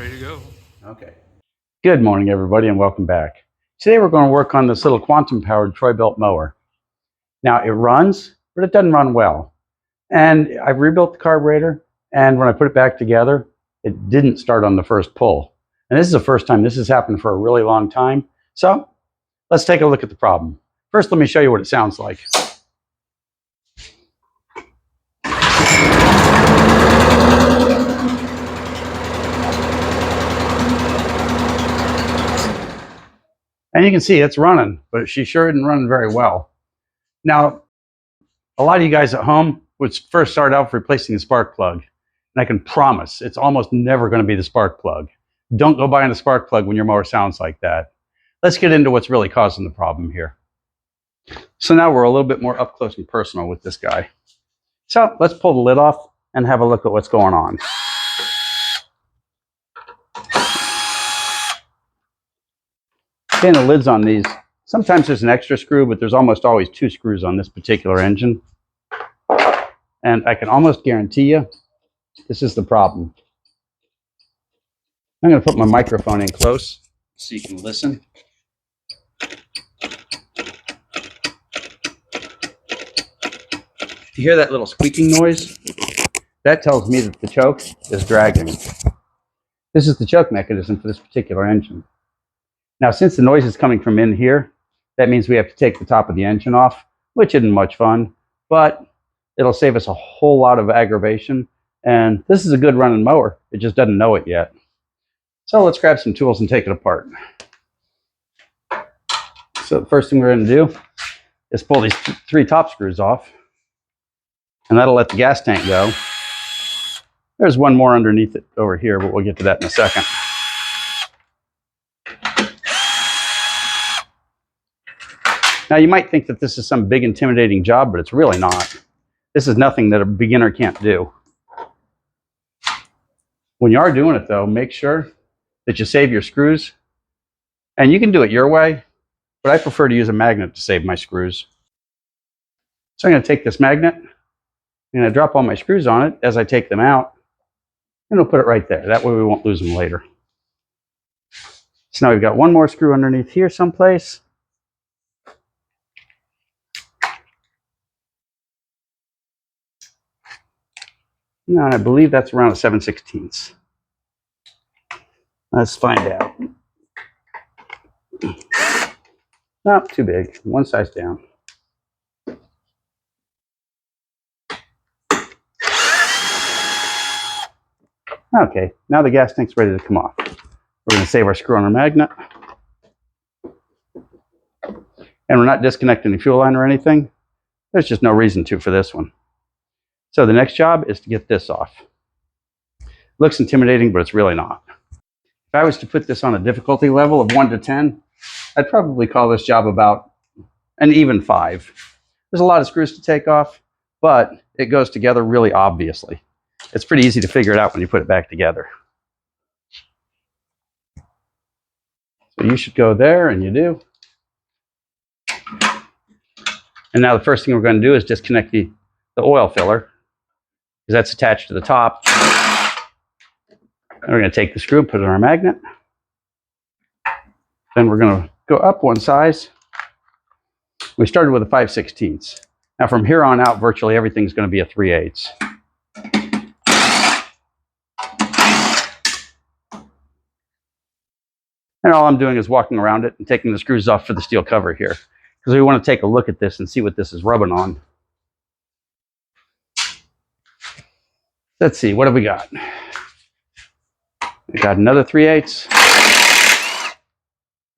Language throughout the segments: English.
ready to go. Okay. Good morning, everybody, and welcome back. Today we're going to work on this little quantum-powered Troy-Bilt mower. Now, it runs, but it doesn't run well. And I've rebuilt the carburetor, and when I put it back together, it didn't start on the first pull. And this is the first time this has happened for a really long time. So let's take a look at the problem. First, let me show you what it sounds like. And you can see it's running, but she sure isn't running very well. Now, a lot of you guys at home would first start out with replacing the spark plug. And I can promise it's almost never going to be the spark plug. Don't go buying a spark plug when your mower sounds like that. Let's get into what's really causing the problem here. So now we're a little bit more up close and personal with this guy. So let's pull the lid off and have a look at what's going on. Okay, the lid's on these. Sometimes there's an extra screw, but there's almost always 2 screws on this particular engine. And I can almost guarantee you, this is the problem. I'm going to put my microphone in close so you can listen. You hear that little squeaking noise? That tells me that the choke is dragging. This is the choke mechanism for this particular engine. Now, since the noise is coming from in here, that means we have to take the top of the engine off, which isn't much fun, but it'll save us a whole lot of aggravation. And this is a good running mower. It just doesn't know it yet. So let's grab some tools and take it apart. So the first thing we're going to do is pull these 3 top screws off, and that'll let the gas tank go. There's one more underneath it over here, but we'll get to that in a second. Now, you might think that this is some big intimidating job, but it's really not. This is nothing that a beginner can't do. When you are doing it, though, make sure that you save your screws. And you can do it your way, but I prefer to use a magnet to save my screws. So I'm going to take this magnet, I'm going to drop all my screws on it as I take them out, and we'll put it right there. That way we won't lose them later. So now we've got one more screw underneath here someplace. No, and I believe that's around a 7/16. Let's find out. Not too big, one size down. Okay, now the gas tank's ready to come off. We're going to save our screw on our magnet. And we're not disconnecting the fuel line or anything. There's just no reason to for this one. So the next job is to get this off. Looks intimidating, but it's really not. If I was to put this on a difficulty level of 1 to 10, I'd probably call this job about an even 5. There's a lot of screws to take off, but it goes together really obviously. It's pretty easy to figure it out when you put it back together. So you should go there, and you do. And now the first thing we're going to do is disconnect the oil filler, because that's attached to the top. And we're going to take the screw and put it in our magnet. Then we're going to go up one size. We started with a 5/16. Now from here on out, virtually everything's going to be a 3/8. And all I'm doing is walking around it and taking the screws off for the steel cover here, because we want to take a look at this and see what this is rubbing on. Let's see, what have we got? We got another 3/8.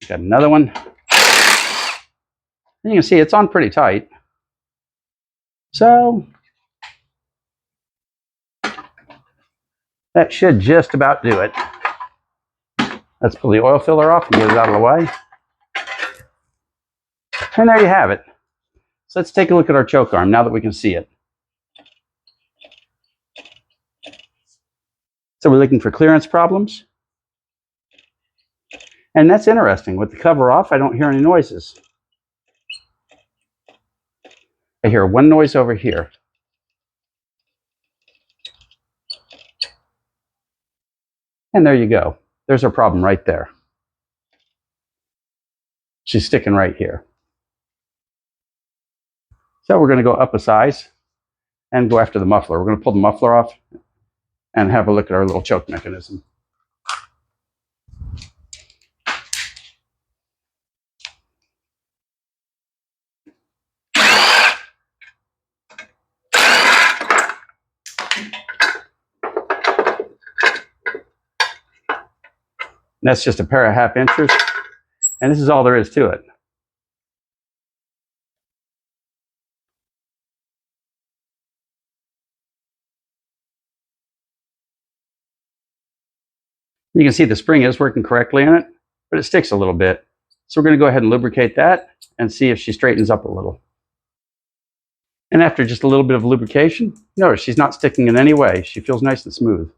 We got another one. And you can see it's on pretty tight. So that should just about do it. Let's pull the oil filler off and get it out of the way. And there you have it. So let's take a look at our choke arm now that we can see it. So we're looking for clearance problems. And that's interesting. With the cover off, I don't hear any noises. I hear one noise over here. And there you go. There's our problem right there. She's sticking right here. So we're going to go up a size and go after the muffler. We're going to pull the muffler off and have a look at our little choke mechanism. And that's just a pair of 1/2 inches. And this is all there is to it. You can see the spring is working correctly in it, but it sticks a little bit. So we're going to go ahead and lubricate that and see if she straightens up a little. And after just a little bit of lubrication, notice she's not sticking in any way. She feels nice and smooth.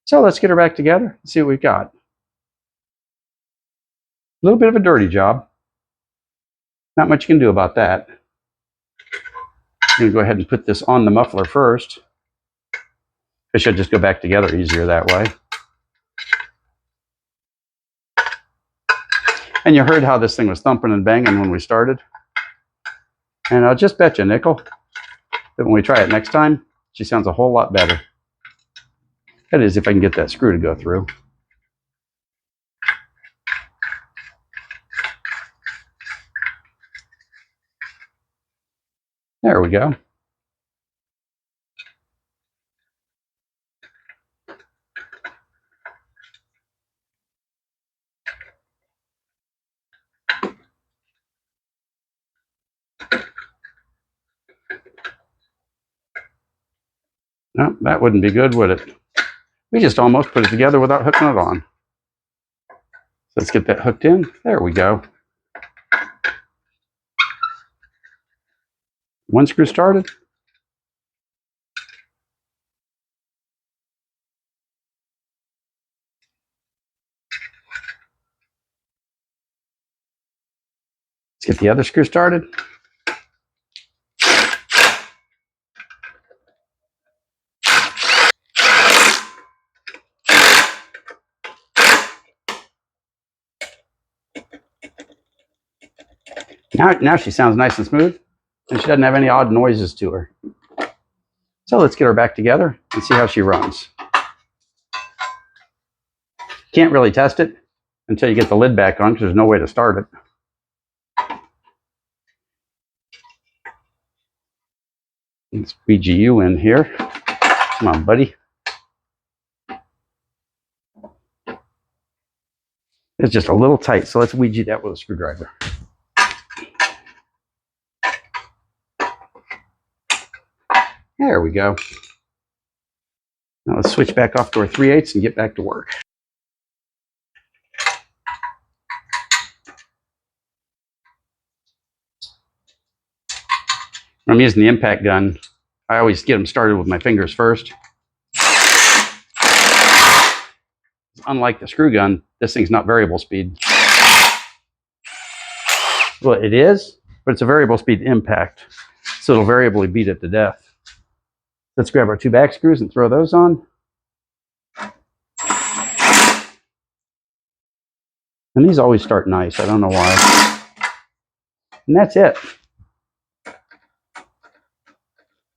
So let's get her back together and see what we've got. A little bit of a dirty job. Not much you can do about that. I'm going to go ahead and put this on the muffler first. It should just go back together easier that way. And you heard how this thing was thumping and banging when we started. And I'll just bet you a nickel that when we try it next time, she sounds a whole lot better. That is, if I can get that screw to go through. There we go. No, that wouldn't be good, would it? We just almost put it together without hooking it on. So let's get that hooked in. There we go. One screw started. Let's get the other screw started. Now she sounds nice and smooth, and she doesn't have any odd noises to her. So let's get her back together and see how she runs. Can't really test it until you get the lid back on because there's no way to start it. Let's squeegee you in here. Come on, buddy. It's just a little tight, so let's Ouija that with a screwdriver. There we go. Now let's switch back off to our 3/8 and get back to work. When I'm using the impact gun, I always get them started with my fingers first. Unlike the screw gun, this thing's not variable speed. Well, it is, but it's a variable speed impact, so it'll variably beat it to death. Let's grab our 2 back screws and throw those on. And these always start nice. I don't know why. And that's it. And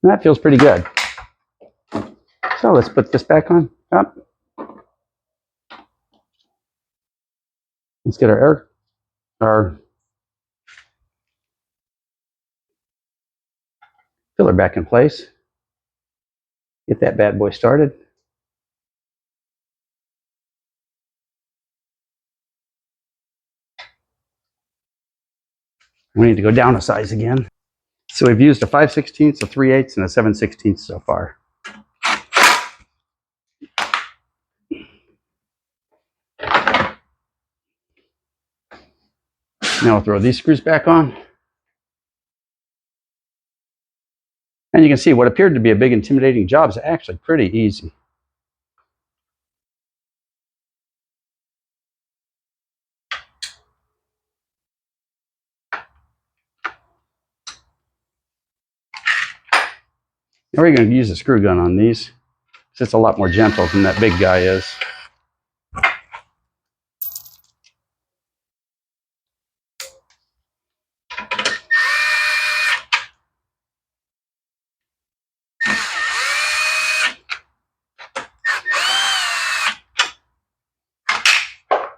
that feels pretty good. So let's put this back on. Up. Let's get our filler back in place. Get that bad boy started. We need to go down a size again. So we've used a 5/16, a 3/8, and a 7/16 so far. Now we'll throw these screws back on. And you can see what appeared to be a big intimidating job is actually pretty easy. Now we're going to use a screw gun on these. It's a lot more gentle than that big guy is.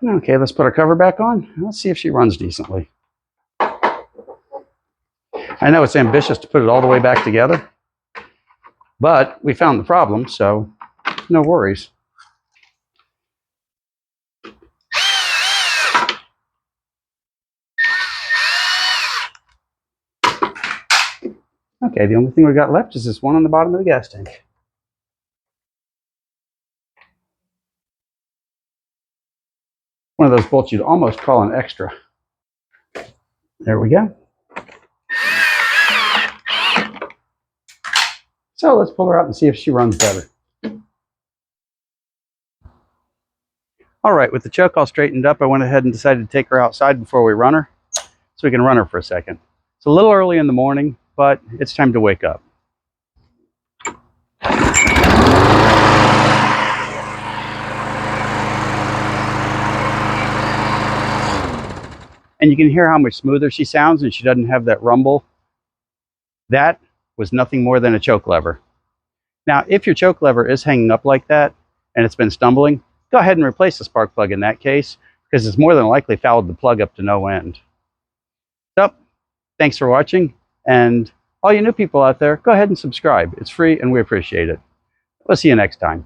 Okay, let's put our cover back on. Let's see if she runs decently. I know it's ambitious to put it all the way back together, but we found the problem, so no worries. Okay, the only thing we got left is this one on the bottom of the gas tank. One of those bolts you'd almost call an extra. There we go. So let's pull her out and see if she runs better. All right, with the choke all straightened up, I went ahead and decided to take her outside before we run her, so we can run her for a second. It's a little early in the morning, but it's time to wake up. And you can hear how much smoother she sounds, and she doesn't have that rumble. That was nothing more than a choke lever. Now, if your choke lever is hanging up like that and it's been stumbling, go ahead and replace the spark plug in that case, because it's more than likely fouled the plug up to no end. So, thanks for watching, and all you new people out there, go ahead and subscribe. It's free and we appreciate it. We'll see you next time.